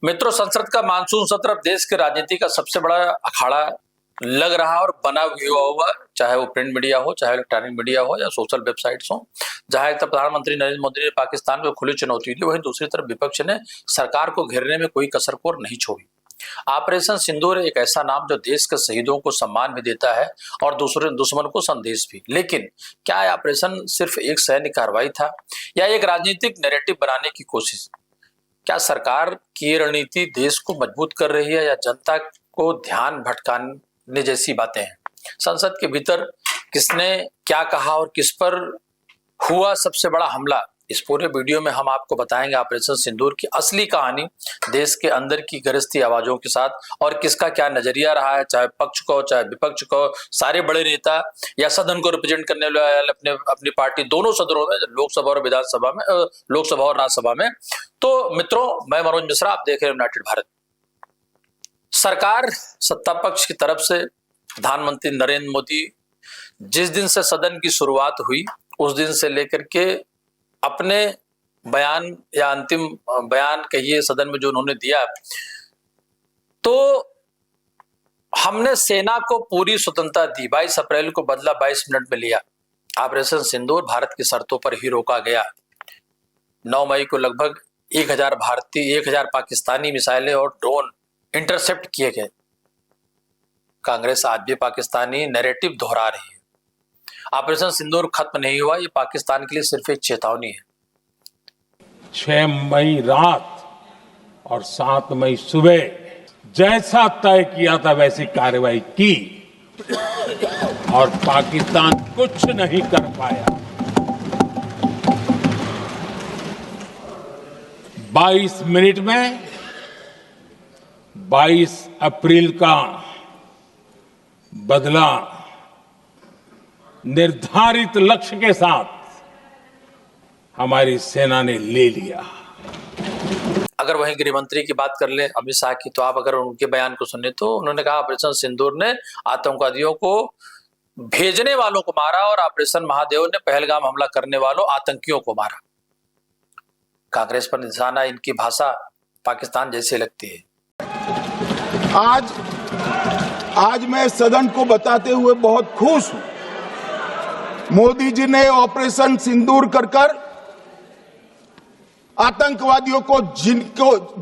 मित्रों, संसद का मानसून सत्र अब देश के राजनीति का सबसे बड़ा अखाड़ा लग रहा और बना हुआ, चाहे वो प्रिंट मीडिया हो, चाहे इलेक्ट्रॉनिक मीडिया हो या सोशल वेबसाइट्स हो। जहां एक तरफ प्रधानमंत्री नरेंद्र मोदी ने पाकिस्तान को खुली चुनौती दी, वहीं दूसरी तरफ विपक्ष ने सरकार को घेरने में कोई कसर नहीं छोड़ी। ऑपरेशन सिंदूर एक ऐसा नाम जो देश के शहीदों को सम्मान भी देता है और दूसरे दुश्मन को संदेश भी। लेकिन क्या यह ऑपरेशन सिर्फ एक सैन्य कार्रवाई था या एक राजनीतिक नैरेटिव बनाने की कोशिश? क्या सरकार की रणनीति देश को मजबूत कर रही है या जनता को ध्यान भटकाने जैसी बातें हैं? संसद के भीतर किसने क्या कहा और किस पर हुआ सबसे बड़ा हमला, इस पूरे वीडियो में हम आपको बताएंगे ऑपरेशन सिंदूर की असली कहानी, देश के अंदर की गरजती आवाजों के साथ, और किसका क्या नजरिया रहा है, चाहे पक्ष को चाहे विपक्ष को, सारे बड़े नेता या सदन को रिप्रेजेंट करने वाले अपनी पार्टी, दोनों सदनों में, लोकसभा और विधानसभा में, लोकसभा और राज्यसभा में। तो मित्रों, मैं मनोज मिश्रा, आप देख रहे हैं यूनाइटेड भारत। सरकार सत्ता पक्ष की तरफ से प्रधानमंत्री नरेंद्र मोदी जिस दिन से सदन की शुरुआत हुई उस दिन से लेकर के अपने बयान या अंतिम बयान कहिए सदन में जो उन्होंने दिया, तो हमने सेना को पूरी स्वतंत्रता दी। 22 अप्रैल को बदला 22 मिनट में लिया। ऑपरेशन सिंदूर भारत की शर्तों पर ही रोका गया। 9 मई को लगभग 1000 पाकिस्तानी मिसाइलें और ड्रोन इंटरसेप्ट किए गए। कांग्रेस आज भी पाकिस्तानी नैरेटिव दोहरा रही है। ऑपरेशन सिंदूर खत्म नहीं हुआ, ये पाकिस्तान के लिए सिर्फ एक चेतावनी है। 6 मई रात और 7 मई सुबह जैसा तय किया था वैसी कार्रवाई की और पाकिस्तान कुछ नहीं कर पाया। 22 मिनट में 22 अप्रैल का बदला निर्धारित लक्ष्य के साथ हमारी सेना ने ले लिया। अगर वहीं गृह मंत्री की बात कर ले, अमित शाह की, तो आप अगर उनके बयान को सुने तो उन्होंने कहा ऑपरेशन सिंदूर ने आतंकवादियों को भेजने वालों को मारा और ऑपरेशन महादेव ने पहलगाम हमला करने वालों आतंकियों को मारा। कांग्रेस पर निशाना, इनकी भाषा पाकिस्तान जैसी लगती है। आज मैं सदन को बताते हुए बहुत खुश हूं। मोदी जी ने ऑपरेशन सिंदूर कर आतंकवादियों को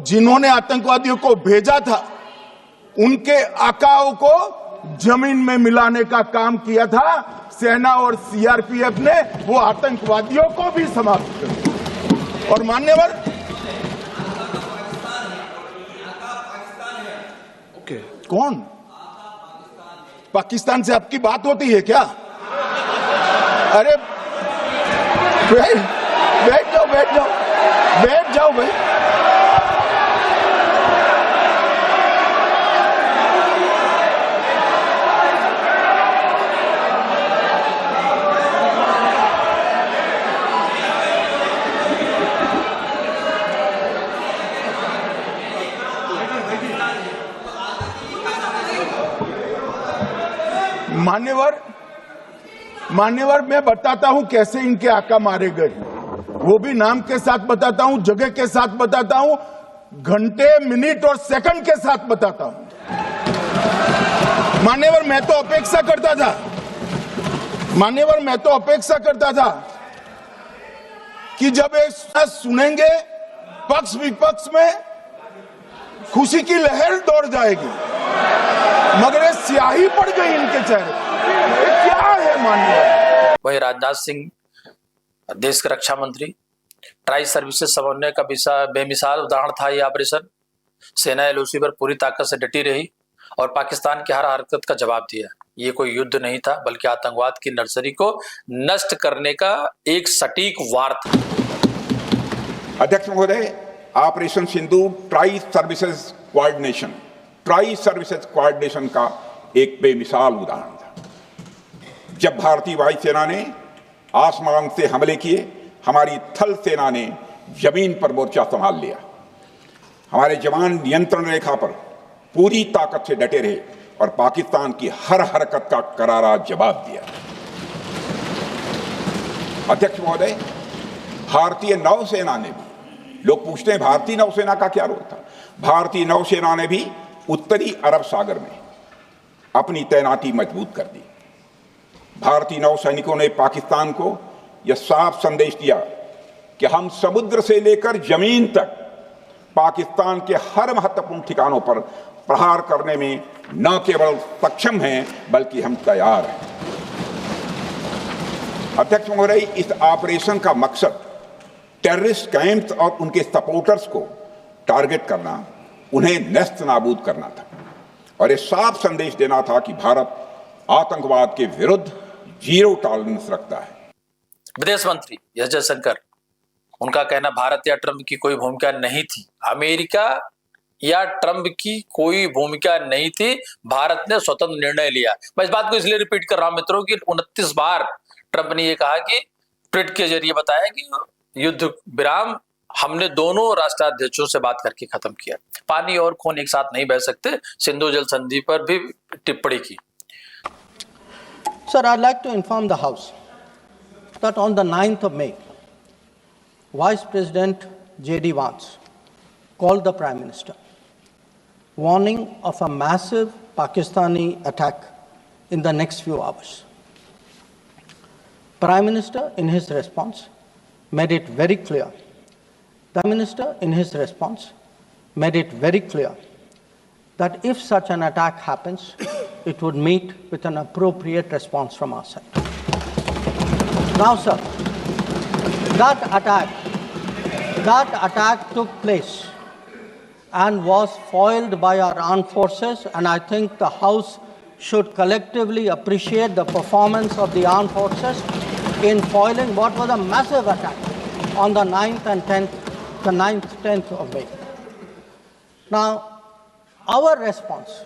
जिन्होंने आतंकवादियों को भेजा था उनके आकाओं को जमीन में मिलाने का काम किया था। सेना और सीआरपीएफ ने वो आतंकवादियों को भी समाप्त कर दिया। और मान्यवर, कौन पाकिस्तान से आपकी बात होती है क्या? अरे बैठ जाओ भाई। मान्यवर, मैं बताता हूं कैसे इनके आका मारे गए, वो भी नाम के साथ बताता हूं, जगह के साथ बताता हूं, घंटे, मिनट और सेकंड के साथ बताता हूं। मान्यवर, मैं तो अपेक्षा करता था कि जब एक सुनेंगे पक्ष विपक्ष में खुशी की लहर दौड़ जाएगी, मगर स्याही पड़ गई इनके चेहरे। क्या है मान्यवर? वही राजनाथ सिंह, देश के रक्षा मंत्री, ट्राई सर्विसेज समन्वय का बेमिसाल उदाहरण था ये ऑपरेशन। सेना एलओसी पर पूरी ताकत से डटी रही और पाकिस्तान की हर हरकत का जवाब दिया। ये कोई युद्ध नहीं था, बल्कि आतंकवाद की नर्सरी को नष्ट करने का एक सटीक वार था। अध्यक्ष महोदय, ऑपरेशन सिंदूर ट्राई सर्विसेज कोऑर्डिनेशन का एक बेमिसाल उदाहरण था। जब भारतीय वायुसेना ने आसमान से हमले किए, हमारी थल सेना ने जमीन पर मोर्चा संभाल लिया। हमारे जवान नियंत्रण रेखा पर पूरी ताकत से डटे रहे और पाकिस्तान की हर हरकत का करारा जवाब दिया। अध्यक्ष महोदय, भारतीय नौसेना ने भी, लोग पूछते हैं भारतीय नौसेना का क्या रोल था, भारतीय नौसेना ने भी उत्तरी अरब सागर में अपनी तैनाती मजबूत कर दी। भारतीय नौसैनिकों ने पाकिस्तान को यह साफ संदेश दिया कि हम समुद्र से लेकर जमीन तक पाकिस्तान के हर महत्वपूर्ण ठिकानों पर प्रहार करने में न केवल सक्षम हैं बल्कि हम तैयार हैं। अध्यक्ष महोदय, इस ऑपरेशन का मकसद टेररिस्ट कैंप्स और उनके सपोर्टर्स को टारगेट करना, उन्हें नेस्त नाबूद करना था और यह साफ संदेश देना था कि भारत आतंकवाद के विरुद्ध जीरो टॉलरेंस रखता है। विदेश मंत्री एस जयशंकर, उनका कहना भारत या ट्रंप की कोई भूमिका नहीं थी, अमेरिका या ट्रंप की कोई भूमिका नहीं थी, भारत ने स्वतंत्र निर्णय लिया। मैं इस बात को इसलिए रिपीट कर रहा हूं मित्रों कि 29 बार ट्रंप ने यह कहा कि ट्वीट के जरिए बताया कि युद्ध विराम हमने दोनों राष्ट्राध्यक्षों से बात करके खत्म किया। पानी और खून एक साथ नहीं बह सकते, सिंधु जल संधि पर भी टिप्पणी की। Sir, I'd like to inform the House that on the 9th of May, Vice President J.D. Vance called the Prime Minister, warning of a massive Pakistani attack in the next few hours. Prime Minister, in his response, made it very clear. The Minister, in his response, made it very clear that if such an attack happens, it would meet with an appropriate response from our side. Now, sir, that attack took place and was foiled by our armed forces, and I think the House should collectively appreciate the performance of the armed forces in foiling what was a massive attack on the 9th and 10th of May. Now, our response,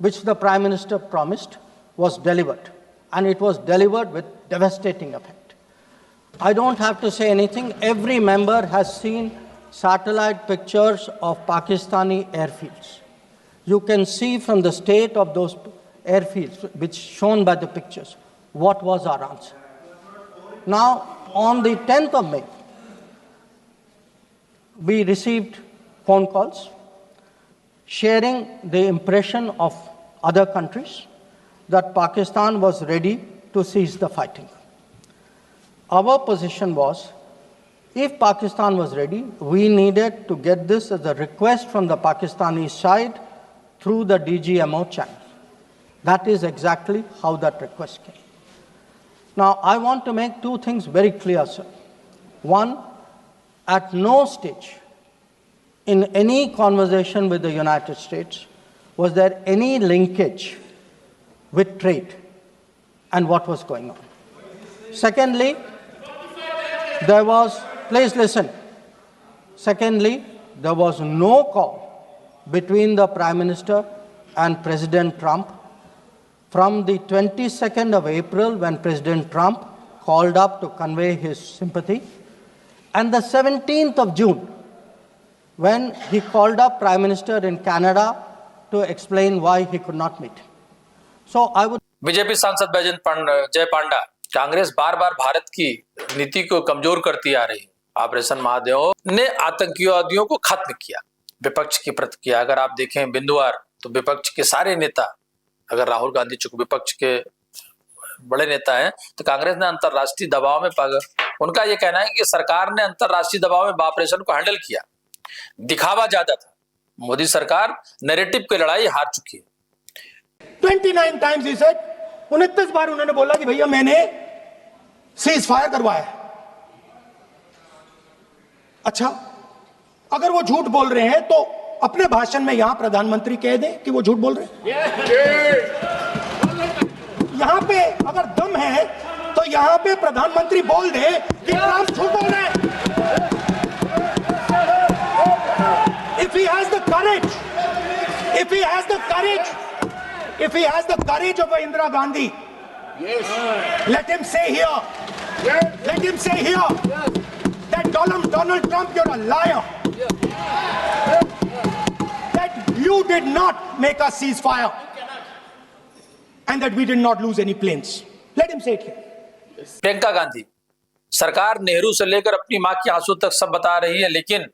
which the Prime Minister promised, was delivered, and it was delivered with devastating effect. I don't have to say anything. Every member has seen satellite pictures of Pakistani airfields. You can see from the state of those airfields, which shown by the pictures, what was our answer. Now, on the 10th of May, we received phone calls sharing the impression of other countries that Pakistan was ready to cease the fighting. Our position was, if Pakistan was ready, we needed to get this as a request from the Pakistani side through the DGMO channel. That is exactly how that request came. Now, I want to make two things very clear, sir. One, at no stage in any conversation with the United States was there any linkage with trade and what was going on. Secondly, there was, please listen. Secondly, there was no call between the Prime Minister and President Trump from the 22nd of April, when President Trump called up to convey his sympathy, and the 17th of June, when he called up Prime Minister in Canada to explain why he could not meet. So I would... BJP सांसद जय पांडा, कांग्रेस बार बार भारत की नीति को कमजोर करती आ रही है। Operation Mahadev ने आतंकवादियों को खत्म किया, विपक्ष की प्रतिक्रिया अगर आप देखें बिंदुवार, तो विपक्ष के सारे नेता, अगर राहुल गांधी चूंकि विपक्ष के बड़े नेता हैं, तो कांग्रेस ने अंतरराष्ट्रीय दबाव में उनका यह कहना है कि सरकार ने अंतरराष्ट्रीय दबाव में ऑपरेशन को हैंडल किया, दिखावा ज्यादा था। मोदी सरकार नैरेटिव की लड़ाई हार चुकी है। 29 टाइम्स ही सेड, 29 बार उन्होंने बोला कि भैया मैंने सीज फायर करवाया। अच्छा, अगर वो झूठ बोल रहे हैं तो अपने भाषण में यहां प्रधानमंत्री कह दें कि वो झूठ बोल रहे हैं। यहां पे अगर दम है तो यहां पे प्रधानमंत्री बोल दे कि ट्रंप झूठ बोल रहे हैं। If he has the courage, if he has the courage of Indira Gandhi, let him say here, that Donald Trump, you're a liar. That you did not make a ceasefire and that we did not lose any planes. Let him say it here. Priyanka Gandhi, सरकार नेहरू से लेकर अपनी मां की आंसू तक सब बता रही है, लेकिन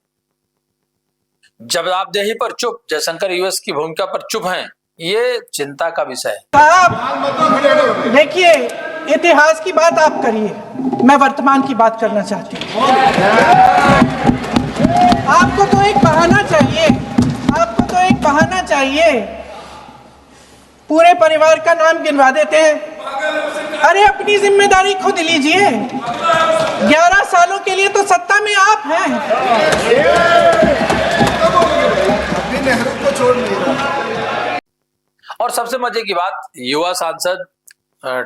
जवाबदेही पर चुप, जयशंकर यूएस की भूमिका पर चुप हैं, ये चिंता का विषय है। साहब देखिए, इतिहास की बात आप करिए, मैं वर्तमान की बात करना चाहती हूँ। आपको तो एक बहाना चाहिए, आपको तो एक बहाना चाहिए। पूरे परिवार का नाम गिनवा देते हैं। अरे अपनी जिम्मेदारी खुद लीजिए। 11 सालों के लिए तो सत्ता में आप हैं। नेहरू को छोड़ नहीं रहा। और सबसे मजे की बात, युवा सांसद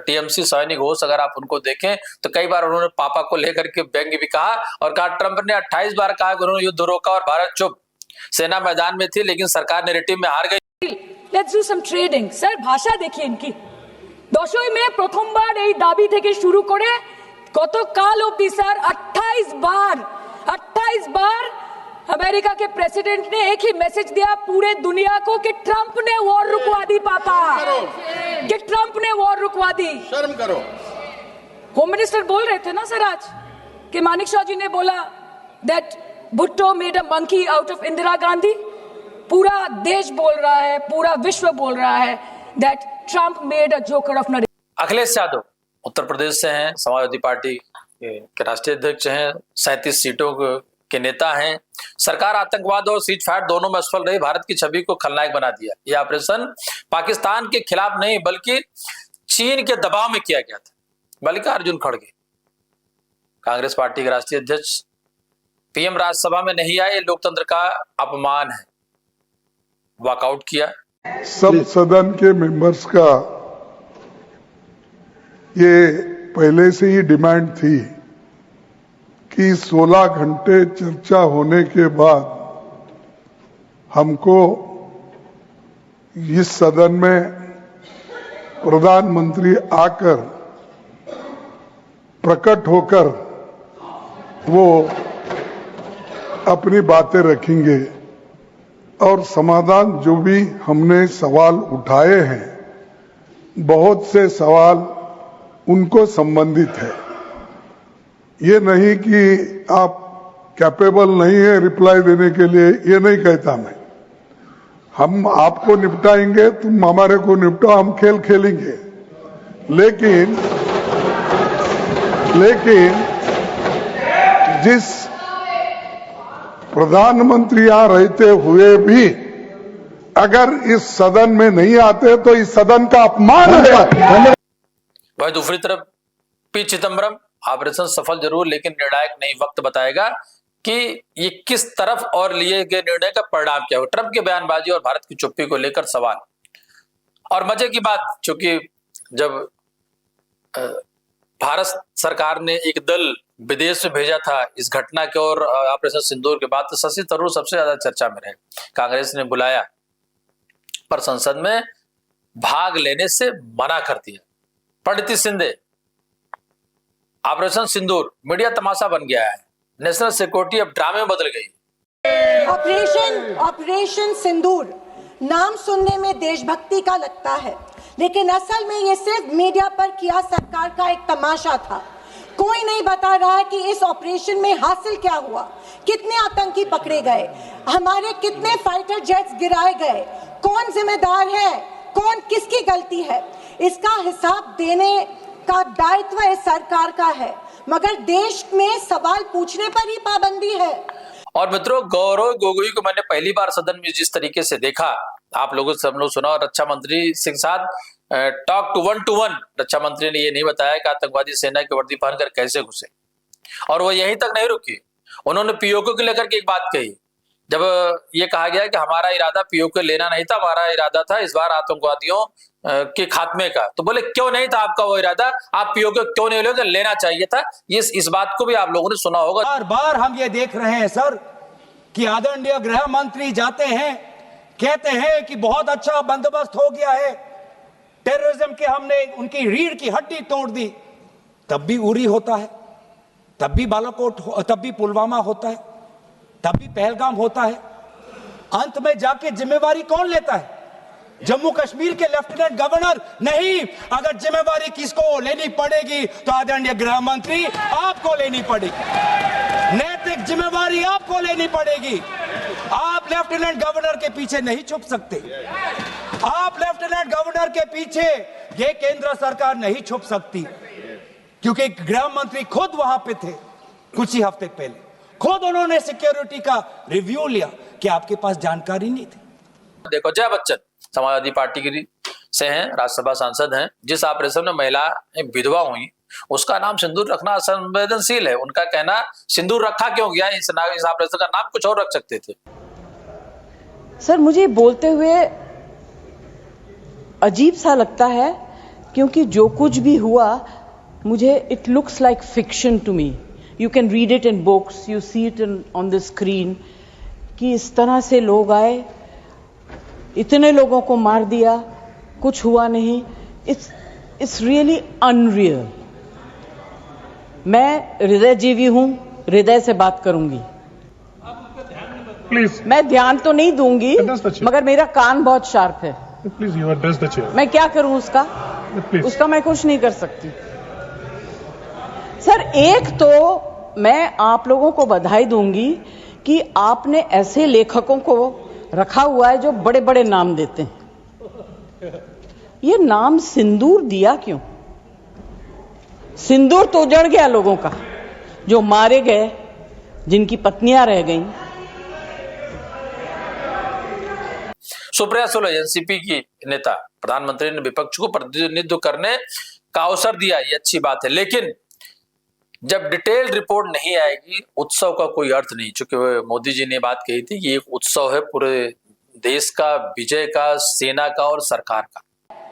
टीएमसी सैनी घोष, अगर आप उनको देखें तो कई बार उन्होंने पापा को लेकर के व्यंग्य भी कहा और कहा ट्रंप ने 28 बार कहा कि उन्होंने युद्ध रोका और भारत चुप। सेना मैदान में थी लेकिन सरकार नेरेटिव में हार गई। Let's do some trading. Sir ভাষা দেখি ইনকি 10ই মে প্রথমবার এই দাবি থেকে শুরু করে গতকাল অবধি স্যার 28 बार अमेरिका के प्रेसिडेंट ने एक ही मैसेज दिया पूरे दुनिया को कि ट्रंप ने वॉर रुकवा दी पापा, कि ट्रंप ने वॉर रुकवा दी। शर्म करो। होम मिनिस्टर बोल रहे थे ना सर आज कि मानिक शाह जी ने बोला that Bhutto made a monkey out of Indira Gandhi. पूरा देश बोल रहा है, पूरा विश्व बोल रहा है that Trump made a joker of narrative. Akhilesh Yadav Uttar Pradesh से हैं, समाजवादी पार्टी के राष्ट्रीय अध्यक्ष हैं, 37 सीटों के नेता हैं। सरकार आतंकवाद और सीज फायर दोनों में असफल रही, भारत की छवि को खलनायक बना दिया। यह ऑपरेशन पाकिस्तान के खिलाफ नहीं बल्कि चीन के दबाव में किया गया था। मल्लिकार्जुन खड़गे कांग्रेस पार्टी के राष्ट्रीय अध्यक्ष पीएम राज्यसभा में नहीं आए, लोकतंत्र का अपमान है, वॉकआउट किया। सब सदन के मेंबर्स का ये पहले से ही डिमांड थी कि 16 घंटे चर्चा होने के बाद हमको इस सदन में प्रधानमंत्री आकर प्रकट होकर वो अपनी बातें रखेंगे और समाधान जो भी हमने सवाल उठाए हैं, बहुत से सवाल उनको संबंधित है। ये नहीं कि आप कैपेबल नहीं है रिप्लाई देने के लिए, ये नहीं कहता मैं। हम आपको निपटाएंगे, तुम हमारे को निपटाओ, हम खेल खेलेंगे। लेकिन जिस प्रधानमंत्री यहां रहते हुए भी अगर इस सदन में नहीं आते तो इस सदन का अपमान है। वही दूसरी तरफ पी चिदम्बरम, ऑपरेशन सफल जरूर लेकिन निर्णायक नहीं, वक्त बताएगा कि ये किस तरफ और लिए गए निर्णय का परिणाम क्या हो। ट्रंप की बयानबाजी और भारत की चुप्पी को लेकर सवाल। और मजे की बात, चूंकि जब भारत सरकार ने एक दल विदेश में भेजा था इस घटना के और ऑपरेशन सिंदूर के बाद, तो शशि थरूर सबसे ज्यादा चर्चा में रहे। कांग्रेस ने बुलाया पर संसद में भाग लेने से मना कर दिया। प्रणिति शिंदे, ऑपरेशन सिंदूर मीडिया तमाशा बन गया है, नेशनल सिक्योरिटी अब ड्रामे में बदल गई। ऑपरेशन सिंदूर नाम सुनने में देशभक्ति का लगता है, लेकिन असल में ये सिर्फ मीडिया पर किया सरकार का एक तमाशा था। कोई नहीं बता रहा है कि इस ऑपरेशन में हासिल क्या हुआ, कितने आतंकी पकड़े गए, हमारे कितने फाइटर जेट्स गिराए गए, कौन जिम्मेदार है, कौन किसकी गलती है। इसका हिसाब देने का दायित्व इस सरकार का है, मगर देश में सवाल पूछने पर ही पाबंदी है। और मित्रों, गौरव गोगोई को मैंने पहली बार सदन में जिस तरीके से देखा, आप लोगों से हम लोग सुना, और रक्षा मंत्री के साथ टॉक टू वन रक्षा मंत्री ने ये नहीं बताया कि आतंकवादी सेना की वर्दी पहनकर कैसे घुसे। और वो यहीं तक नहीं रुकी, उन्होंने पीओके को लेकर के एक बात कही। जब ये कहा गया कि हमारा इरादा पीओके लेना नहीं था, हमारा इरादा था इस बार आतंकवादियों के खात्मे का, तो बोले क्यों नहीं था आपका वो इरादा, आप पीओके क्यों नहीं लोगे, लेना चाहिए था। इस बात को भी आप लोगों ने सुना होगा। बार बार हम ये देख रहे हैं सर कि आदरणीय गृह मंत्री जाते हैं, कहते हैं कि बहुत अच्छा बंदोबस्त हो गया है, टेररिज्म के हमने उनकी रीढ़ की हड्डी तोड़ दी। तब भी उरी होता है, तब भी बालाकोट, तब भी पुलवामा होता है, तब भी पहलगाम होता है। अंत में जाके जिम्मेवारी कौन लेता है? जम्मू कश्मीर के लेफ्टिनेंट गवर्नर नहीं। अगर जिम्मेवारी किसको लेनी पड़ेगी तो आदरणीय गृह मंत्री आपको लेनी पड़ेगी, नैतिक जिम्मेवारी आपको लेनी पड़ेगी। आप लेफ्टिनेंट गवर्नर के पीछे नहीं छुप सकते। आप लेफ्टिनेंट गवर्नर के पीछे ये केंद्र सरकार नहीं छुप सकती, क्योंकि गृह मंत्री खुद वहां पे थे कुछ ही हफ्ते पहले, खुद उन्होंने सिक्योरिटी का रिव्यू लिया कि आपके पास जानकारी नहीं थी। देखो, जया बच्चन समाजवादी पार्टी की से हैं, राज्यसभा सांसद हैं। जिस ऑपरेशन में महिलाएं विधवा हुई उसका नाम सिंदूर रखना असंवेदनशील है। उनका कहना सिंदूर रखा क्यों गया, इस ऑपरेशन का नाम कुछ और रख सकते थे। सर, मुझे बोलते हुए अजीब सा लगता है, क्योंकि जो कुछ भी हुआ मुझे it looks like fiction to me. You can read it in books, you see it on the screen, कि इस तरह से लोग आए, इतने लोगों को मार दिया, कुछ हुआ नहीं। It's really unreal. मैं हृदयजीवी हूं, हृदय से बात करूंगी। प्लीज, मैं ध्यान तो नहीं दूंगी, मगर मेरा कान बहुत शार्प है। Please, you address the chair. मैं क्या करूं उसका मैं कुछ नहीं कर सकती। सर, एक तो मैं आप लोगों को बधाई दूंगी कि आपने ऐसे लेखकों को रखा हुआ है जो बड़े बड़े नाम देते हैं। ये नाम सिंदूर दिया क्यों? सिंदूर तो उजड़ गया लोगों का, जो मारे गए, जिनकी पत्नियां रह गईं। सुप्रिया सुले एनसीपी की नेता, प्रधानमंत्री ने विपक्ष को प्रतिनिधित्व करने का अवसर दिया, ये अच्छी बात है, लेकिन जब डिटेल रिपोर्ट नहीं आएगी उत्सव का कोई अर्थ नहीं। चूंकि मोदी जी ने बात कही थी कि एक उत्सव है पूरे देश का, विजय का, सेना का और सरकार का।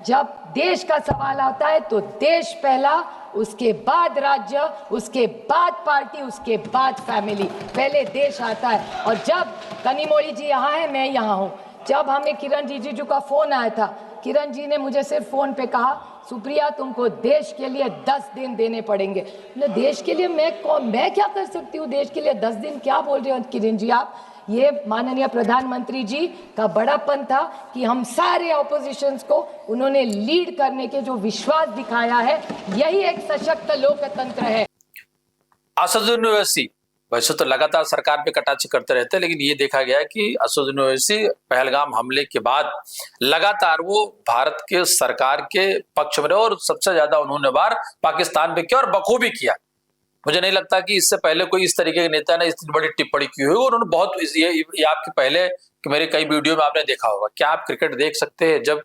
जब देश का सवाल आता है तो देश पहला, उसके बाद राज्य, उसके बाद पार्टी, उसके बाद फैमिली, पहले देश आता है। और जब कनिमोळी जी यहाँ है, मैं यहाँ हूँ, जब हमें किरण रिजिजू का फोन आया था, किरण जी ने मुझे सिर्फ फोन पे कहा, सुप्रिया तुमको देश के लिए 10 दिन देने पड़ेंगे। देश के लिए मैं क्या कर सकती हूँ? देश के लिए 10 दिन क्या बोल रहे हो किरण जी आप? ये माननीय प्रधानमंत्री जी का बड़ापन था कि हम सारे ऑपोजिशंस को उन्होंने लीड करने के जो विश्वास दिखाया है, यही एक सशक्त लोकतंत्र है। असदुद्दीन ओवैसी वैसे तो लगातार सरकार पे कटाक्षी करते रहते हैं, लेकिन ये देखा गया कि असदुद्दीन ओवैसी पहलगाम हमले के बाद लगातार वो भारत के सरकार के पक्ष में रहे और सबसे ज्यादा उन्होंने बार पाकिस्तान पे किया और बखूबी किया। मुझे नहीं लगता कि इससे पहले कोई इस तरीके के नेता ने इतनी बड़ी टिप्पणी की हुई। उन्होंने बहुत ये आपके पहले कि मेरे कई वीडियो में आपने देखा होगा। क्या आप क्रिकेट देख सकते हैं जब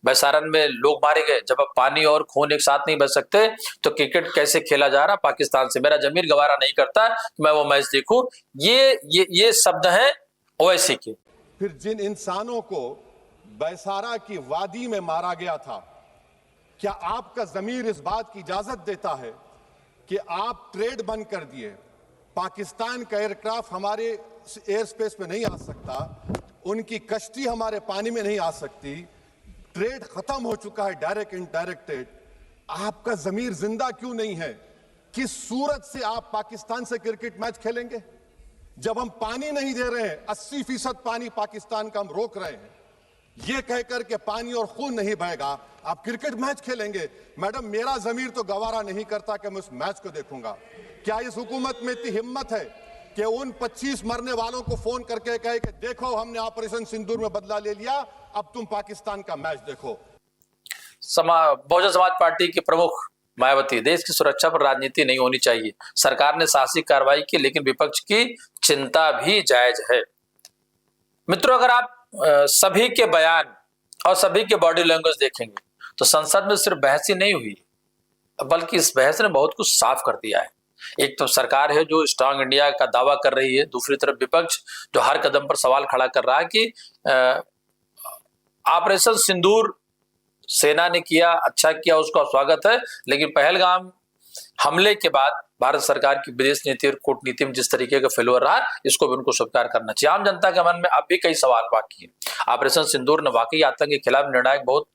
बैसारन में लोग मारे गए? जब अब पानी और खून एक साथ नहीं बच सकते तो क्रिकेट कैसे खेला जा रहा पाकिस्तान से? मेरा जमीर गवारा नहीं करता कि मैं वो मैच देखूं। ये शब्द हैं ओवैसी के। फिर जिन इंसानों को बैसारा की वादी में मारा गया था, क्या आपका जमीर इस बात की इजाजत देता है कि आप ट्रेड बंद कर दिए, पाकिस्तान का एयरक्राफ्ट हमारे एयर स्पेस में नहीं आ सकता, उनकी कश्ती हमारे पानी में नहीं आ सकती, ट्रेड खत्म हो चुका है, डायरेक्ट इनडायरेक्टेड। आपका जमीर जिंदा क्यों नहीं है? किस सूरत से आप पाकिस्तान से क्रिकेट मैच खेलेंगे जब हम पानी नहीं दे रहे हैं? 80% पानी पाकिस्तान का हम रोक रहे हैं। ये कहकर के पानी और खून नहीं बहेगा, आप क्रिकेट मैच खेलेंगे? मैडम, मेरा जमीर तो गवारा नहीं करता कि मैं उस मैच को देखूंगा। क्या इस हुकूमत में इतनी हिम्मत है कि उन 25 मरने वालों को फोन करके कहे कि देखो हमने ऑपरेशन सिंदूर में बदला ले लिया, अब तुम पाकिस्तान का मैच देखो? बहुजन समाज पार्टी की प्रमुख मायावती, देश की सुरक्षा पर राजनीति नहीं होनी चाहिए। सरकार ने साहसिक कार्रवाई की, लेकिन विपक्ष की चिंता भी जायज है। मित्रों, अगर आप सभी के बयान और सभी के बॉडी लैंग्वेज देखेंगे तो संसद में सिर्फ बहस ही नहीं हुई, बल्कि इस बहस ने बहुत कुछ साफ कर दिया है। एक तो सरकार है जो स्ट्रांग इंडिया का दावा कर रही है, दूसरी तरफ विपक्ष जो हर कदम पर सवाल खड़ा कर रहा है कि ऑपरेशन सिंदूर सेना ने किया, अच्छा किया, उसका स्वागत है, लेकिन पहलगाम हमले के बाद भारत सरकार की विदेश नीति और कूटनीति में जिस तरीके का फेल्योर रहा, इसको भी उनको स्वीकार करना चाहिए। आम जनता के मन में अब भी कई सवाल बाकी है। ऑपरेशन सिंदूर ने वाकई आतंक के खिलाफ निर्णायक बहुत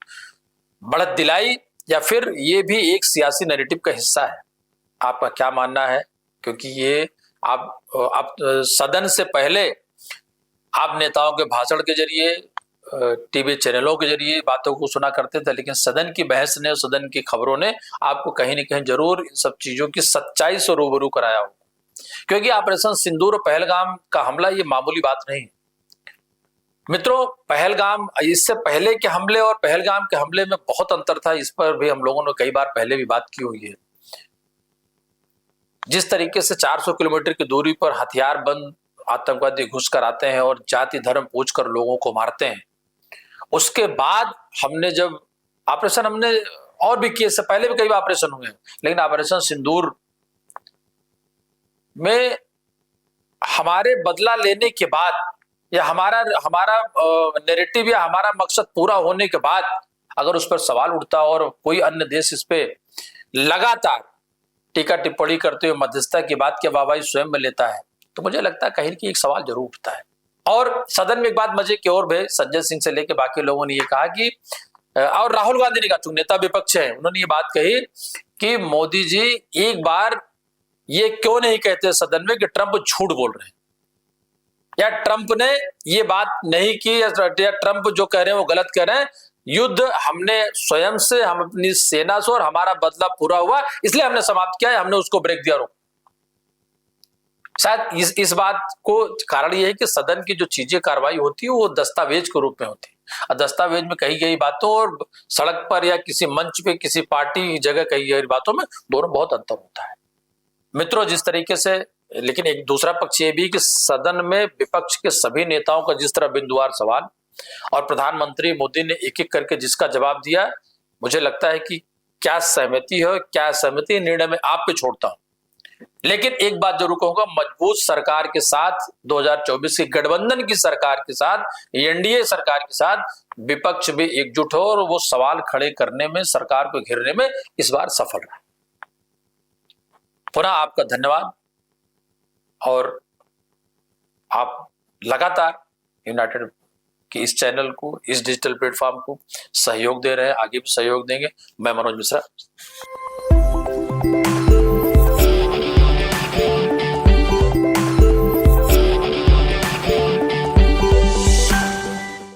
बढ़त दिलाई, या फिर ये भी एक सियासी नैरेटिव का हिस्सा है? आपका क्या मानना है? क्योंकि ये आप सदन से पहले आप नेताओं के भाषण के जरिए, टीवी चैनलों के जरिए बातों को सुना करते थे, लेकिन सदन की बहस ने, सदन की खबरों ने आपको कहीं न कहीं जरूर इन सब चीजों की सच्चाई से रूबरू कराया होगा। क्योंकि ऑपरेशन सिंदूर और पहलगाम का हमला ये मामूली बात नहीं। मित्रों, पहलगाम, इससे पहले के हमले और पहलगाम के हमले में बहुत अंतर था। इस पर भी हम लोगों ने कई बार पहले भी बात की हुई है। जिस तरीके से 400 किलोमीटर की दूरी पर हथियारबंद आतंकवादी घुसकर आते हैं और जाति धर्म पूछकर लोगों को मारते हैं, उसके बाद हमने जब ऑपरेशन, हमने और भी किए, इससे पहले भी कई ऑपरेशन हुए हैं, लेकिन ऑपरेशन सिंदूर में हमारे बदला लेने के बाद या हमारा नैरेटिव या हमारा मकसद पूरा होने के बाद अगर उस पर सवाल उठता और कोई अन्य देश इस पे लगातार टीका टिप्पणी करते हुए मध्यस्थता की बात की वाहवाही स्वयं में लेता है, तो मुझे लगता है कहीं कि एक सवाल जरूर उठता है। और सदन में एक बात मजे की ओर भी, संजय सिंह से लेकर बाकी लोगों ने ये कहा कि, और राहुल गांधी ने कहा, चूंकि नेता विपक्ष है, उन्होंने ये बात कही कि मोदी जी एक बार ये क्यों नहीं कहते सदन में कि ट्रंप झूठ बोल रहे हैं, या ट्रंप ने ये बात नहीं की, या ट्रंप जो कह रहे हैं वो गलत कह रहे हैं। युद्ध हमने स्वयं से, हम अपनी सेना से, और हमारा बदला पूरा हुआ इसलिए हमने समाप्त किया है, हमने उसको ब्रेक दिया। शायद इस बात को कारण यह है कि सदन की जो चीजें कार्रवाई होती है वो दस्तावेज के रूप में होती है, और दस्तावेज में कही गई बातों और सड़क पर या किसी मंच पे किसी पार्टी जगह कही गई बातों में दोनों बहुत अंतर होता है। मित्रों, जिस तरीके से, लेकिन एक दूसरा पक्ष ये भी कि सदन में विपक्ष के सभी नेताओं का जिस तरह बिंदुवार सवाल और प्रधानमंत्री मोदी ने एक एक करके जिसका जवाब दिया, मुझे लगता है कि क्या सहमति है क्या सहमति, निर्णय में आप पे छोड़ता हूं। लेकिन एक बात जरूर कहूंगा, मजबूत सरकार के साथ, 2024 की गठबंधन की सरकार के साथ, एनडीए सरकार के साथ विपक्ष भी एकजुट हो और वो सवाल खड़े करने में, सरकार को घेरने में इस बार सफल रहा। पुनः आपका धन्यवाद, और आप लगातार यूनाइटेड के इस चैनल को, इस डिजिटल प्लेटफॉर्म को सहयोग दे रहे हैं, आगे भी सहयोग देंगे। मैं मनोज मिश्रा।